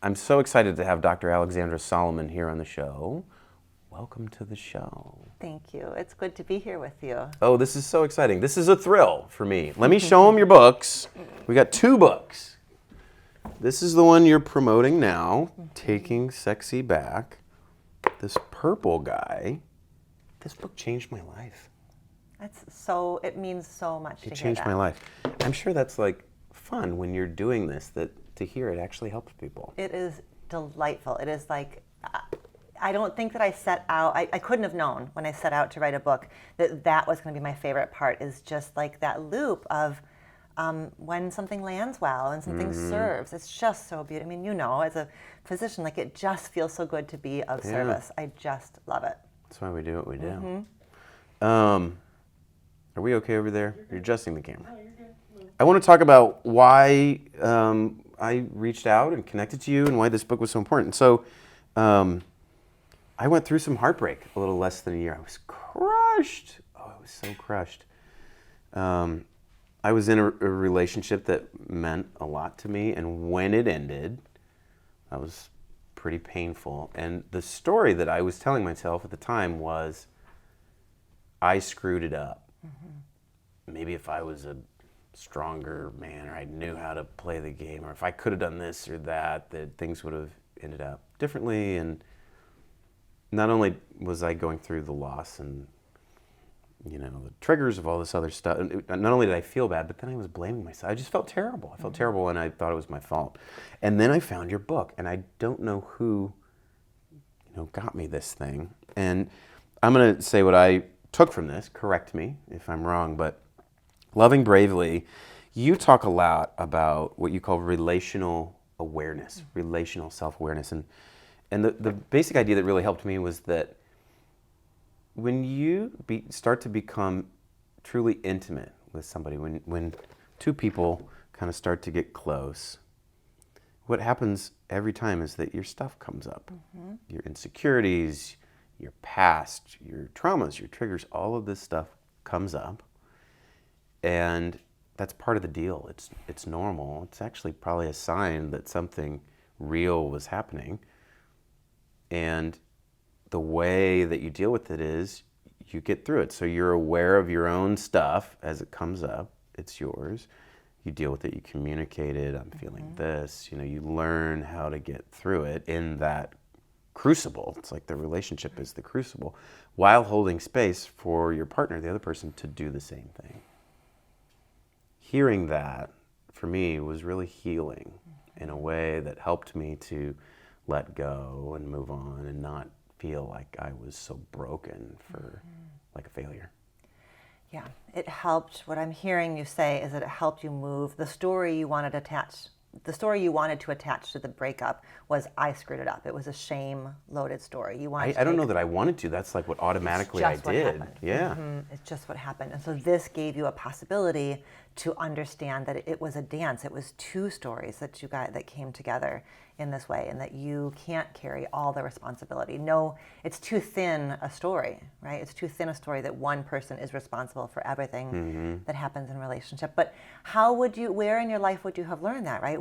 I'm so excited to have Dr. Alexandra Solomon here on the show. Welcome to the show. Thank you. It's good to be here with you. Oh, this is so exciting. This is a thrill for me. Let me show them your books. We got 2 books. This is the one you're promoting now, Taking Sexy Back. This purple guy, this book changed my life. It means so much to hear that. It changed my life. I'm sure that's like fun when you're doing this, that to hear it actually helps people. It is delightful. It is like, I don't think that I set out, I couldn't have known when I set out to write a book that was going to be my favorite part, is just like that loop of when something lands well and something serves. It's just so beautiful. I mean, as a physician, like it just feels so good to be of service. I just love it. That's why we do what we do. Are we okay over there? You're adjusting the camera. No, you're good. I want to talk about why I reached out and connected to you and why this book was so important. So I went through some heartbreak a little less than a year. I was crushed. Oh, I was so crushed. I was in a relationship that meant a lot to me, and when it ended, that was pretty painful. And the story that I was telling myself at the time was, I screwed it up. Maybe if I was a stronger man, or I knew how to play the game, or if I could have done this or that things would have ended up differently. And not only was I going through the loss and the triggers of all this other stuff, not only did I feel bad, but then I was blaming myself. I just felt terrible. I felt terrible, and I thought it was my fault. And then I found your book, and I don't know who got me this thing. And I'm going to say what I took from this. Correct me if I'm wrong, but Loving Bravely, you talk a lot about what you call relational awareness, relational self-awareness. And the basic idea that really helped me was that when you start to become truly intimate with somebody, when 2 people kind of start to get close, what happens every time is that your stuff comes up. Your insecurities, your past, your traumas, your triggers, all of this stuff comes up. And that's part of the deal. It's normal. It's actually probably a sign that something real was happening. And the way that you deal with it is you get through it. So you're aware of your own stuff as it comes up. It's yours. You deal with it. You communicate it. I'm feeling this. You learn how to get through it in that crucible. It's like the relationship is the crucible, while holding space for your partner, the other person, to do the same thing. Hearing that, for me, was really healing in a way that helped me to let go and move on and not feel like I was so broken for like a failure. Yeah, it helped. What I'm hearing you say is that it helped you move. The story you wanted to attach to the breakup was, I screwed it up. It was a shame-loaded story. I don't know that I wanted to. That's like what automatically I did. Yeah. It's just what happened. And so this gave you a possibility to understand that it was a dance. It was 2 stories that came together in this way, and that you can't carry all the responsibility. No, it's too thin a story, right? It's too thin a story that one person is responsible for everything that happens in a relationship. But where in your life would you have learned that, right?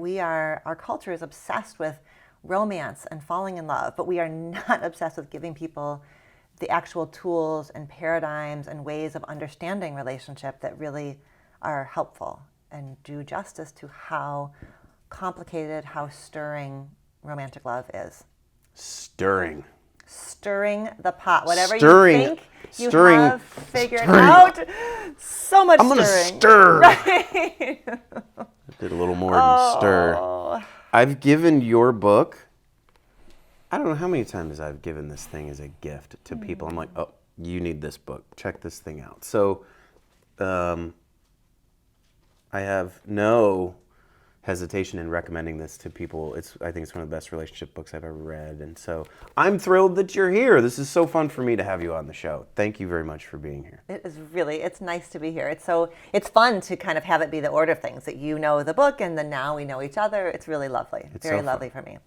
Our culture is obsessed with romance and falling in love, but we are not obsessed with giving people the actual tools and paradigms and ways of understanding relationship that really are helpful and do justice to how complicated, how stirring romantic love is. Stirring The pot. Whatever you think you have figured out. So much I'm stirring. I'm going to stir. Right. I did a little more than stir. I've given your book, I don't know how many times I've given this thing as a gift to people. I'm like, oh, you need this book. Check this thing out. So I have no hesitation in recommending this to people. I think it's one of the best relationship books I've ever read. And so I'm thrilled that you're here. This is so fun for me to have you on the show. Thank you very much for being here. It's nice to be here. It's fun to kind of have it be the order of things, that you know the book and then now we know each other. It's really lovely. Very lovely for me.